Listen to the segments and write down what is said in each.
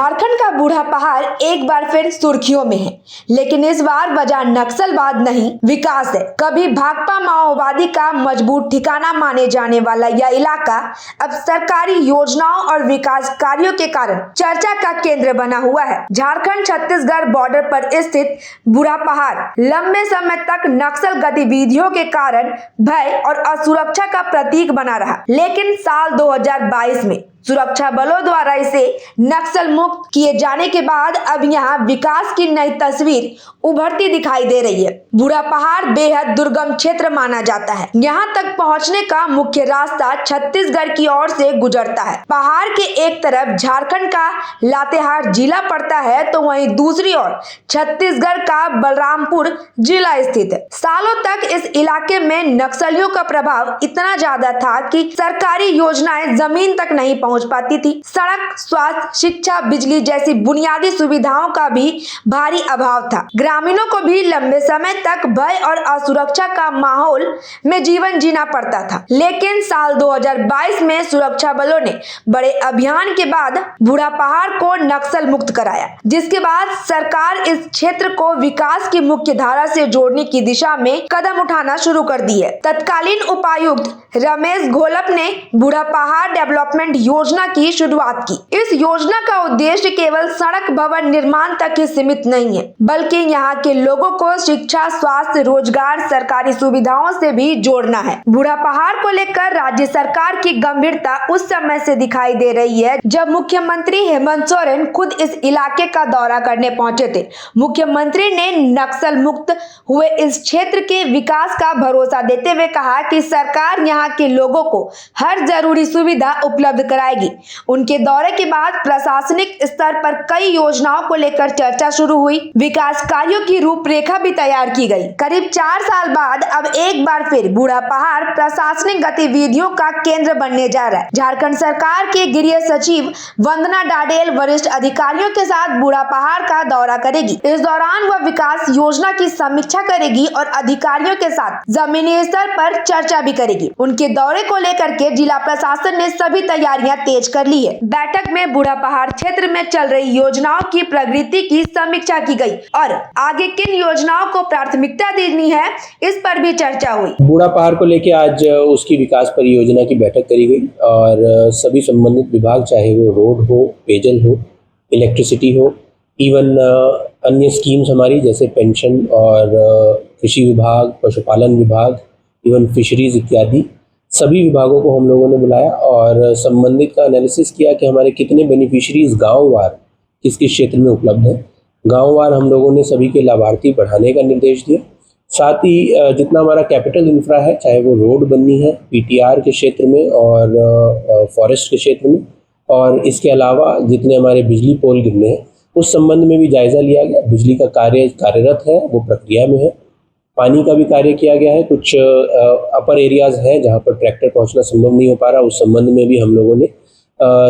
झारखंड का बूढ़ा पहाड़ एक बार फिर सुर्खियों में है, लेकिन इस बार वजह नक्सलवाद नहीं, विकास है। कभी भाकपा माओवादी का मजबूत ठिकाना माने जाने वाला यह इलाका अब सरकारी योजनाओं और विकास कार्यों के कारण चर्चा का केंद्र बना हुआ है। झारखंड छत्तीसगढ़ बॉर्डर पर स्थित बूढ़ा पहाड़ लंबे समय तक नक्सल गतिविधियों के कारण भय और असुरक्षा का प्रतीक बना रहा, लेकिन साल 2022 में सुरक्षा बलों द्वारा इसे नक्सल मुक्त किए जाने के बाद अब यहाँ विकास की नई तस्वीर उभरती दिखाई दे रही है। बूढ़ा पहाड़ बेहद दुर्गम क्षेत्र माना जाता है। यहाँ तक पहुँचने का मुख्य रास्ता छत्तीसगढ़ की ओर से गुजरता है। पहाड़ के एक तरफ झारखंड का लातेहार जिला पड़ता है, तो वहीं दूसरी ओर छत्तीसगढ़ का बलरामपुर जिला स्थित है। सालों तक इस इलाके में नक्सलियों का प्रभाव इतना ज्यादा था कि सरकारी योजनाएं जमीन तक नहीं पहुंच पाती थी। सड़क, स्वास्थ्य, शिक्षा, बिजली जैसी बुनियादी सुविधाओं का भी भारी अभाव था। ग्रामीणों को भी लंबे समय तक भय और असुरक्षा का माहौल में जीवन जीना पड़ता था। लेकिन साल 2022 में सुरक्षा बलों ने बड़े अभियान के बाद बूढ़ा पहाड़ को नक्सल मुक्त कराया, जिसके बाद सरकार इस क्षेत्र को विकास की मुख्य धारा से जोड़ने की दिशा में कदम उठाना शुरू कर दी है। तत्कालीन उपायुक्त रमेश घोलप ने बूढ़ा पहाड़ डेवलपमेंट योजना की शुरुआत की। इस योजना का उद्देश्य केवल सड़क भवन निर्माण तक ही सीमित नहीं है, बल्कि यहाँ के लोगों को शिक्षा, स्वास्थ्य, रोजगार, सरकारी सुविधाओं से भी जोड़ना है। बूढ़ा पहाड़ को लेकर राज्य सरकार की गंभीरता उस समय से दिखाई दे रही है जब मुख्यमंत्री हेमंत सोरेन खुद इस इलाके का दौरा करने पहुंचे थे। मुख्यमंत्री ने नक्सल मुक्त हुए इस क्षेत्र के विकास का भरोसा देते हुए कहा कि सरकार यहाँ के लोगों को हर जरूरी सुविधा उपलब्ध कराएगी। उनके दौरे के बाद प्रशासनिक स्तर पर कई योजनाओं को लेकर चर्चा शुरू हुई। विकास कार्यों की रूपरेखा भी तैयार की गई। करीब 4 साल बाद अब एक बार फिर बूढ़ा पहाड़ प्रशासनिक गतिविधियों का केंद्र बनने जा रहा है। झारखंड सरकार के गृह सचिव वंदना डाडेल वरिष्ठ अधिकारियों के साथ बूढ़ा पहाड़ का दौरा करेगी। इस दौरान वह विकास योजना की समीक्षा करेगी और अधिकारियों के साथ जमीनी स्तर पर चर्चा भी करेगी। उनके दौरे को लेकर के जिला प्रशासन ने सभी तैयारियां तेज कर ली है। बैठक में बूढ़ा पहाड़ क्षेत्र में चल रही योजनाओं की प्रगति की समीक्षा की गई और आगे किन योजनाओं को प्राथमिकता देनी है, इस पर भी चर्चा हुई। बूढ़ा पहाड़ को लेकर आज उसकी विकास परियोजना की बैठक करी गई और सभी संबंधित विभाग, चाहे वो रोड हो, पेयजल हो, इलेक्ट्रिसिटी हो, इवन अन्य स्कीम्स हमारी जैसे पेंशन और कृषि विभाग, पशुपालन विभाग, इवन फिशरीज इत्यादि सभी विभागों को हम लोगों ने बुलाया और संबंधित का एनालिसिस किया कि हमारे कितने बेनिफिशरीज गांववार किस किस क्षेत्र में उपलब्ध हैं। गांववार हम लोगों ने सभी के लाभार्थी बढ़ाने का निर्देश दिया। साथ ही जितना हमारा कैपिटल इंफ्रा है, चाहे वो रोड बननी है पीटीआर के क्षेत्र में और फॉरेस्ट के क्षेत्र में, और इसके अलावा जितने हमारे बिजली पोल गिरने हैं उस संबंध में भी जायजा लिया गया। बिजली का कार्य कार्यरत है, वो प्रक्रिया में है। पानी का भी कार्य किया गया है। कुछ अपर एरियाज हैं जहां पर ट्रैक्टर पहुंचना संभव नहीं हो पा रहा, उस संबंध में भी हम लोगों ने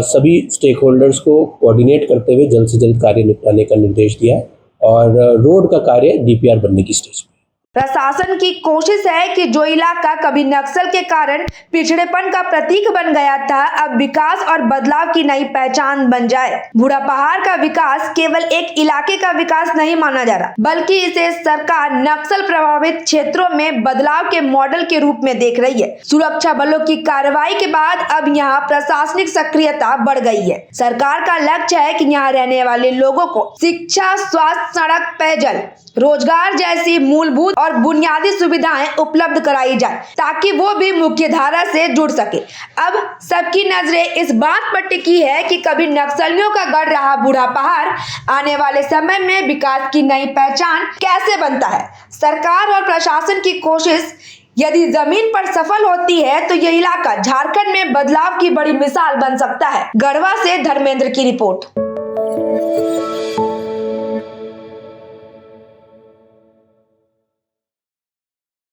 सभी स्टेक होल्डर्स को कोऑर्डिनेट करते हुए जल्द से जल्द कार्य निपटाने का निर्देश दिया है और रोड का कार्य डीपीआर बनने की स्टेज में। प्रशासन की कोशिश है कि जो इलाका कभी नक्सल के कारण पिछड़ेपन का प्रतीक बन गया था, अब विकास और बदलाव की नई पहचान बन जाए। बूढ़ा पहाड़ का विकास केवल एक इलाके का विकास नहीं माना जा रहा, बल्कि इसे सरकार नक्सल प्रभावित क्षेत्रों में बदलाव के मॉडल के रूप में देख रही है। सुरक्षा बलों की कार्रवाई के बाद अब यहाँ प्रशासनिक सक्रियता बढ़ गई है। सरकार का लक्ष्य है कि यहाँ रहने वाले लोगों को शिक्षा, स्वास्थ्य, सड़क, पेयजल, रोजगार जैसी मूलभूत और बुनियादी सुविधाएं उपलब्ध कराई जाए, ताकि वो भी मुख्य धारा से जुड़ सके। अब सबकी नजरें इस बात पर टिकी है कि कभी नक्सलियों का गढ़ रहा बूढ़ा पहाड़ आने वाले समय में विकास की नई पहचान कैसे बनता है। सरकार और प्रशासन की कोशिश यदि जमीन पर सफल होती है तो यह इलाका झारखंड में बदलाव की बड़ी मिसाल बन सकता है। गढ़वा से धर्मेंद्र की रिपोर्ट।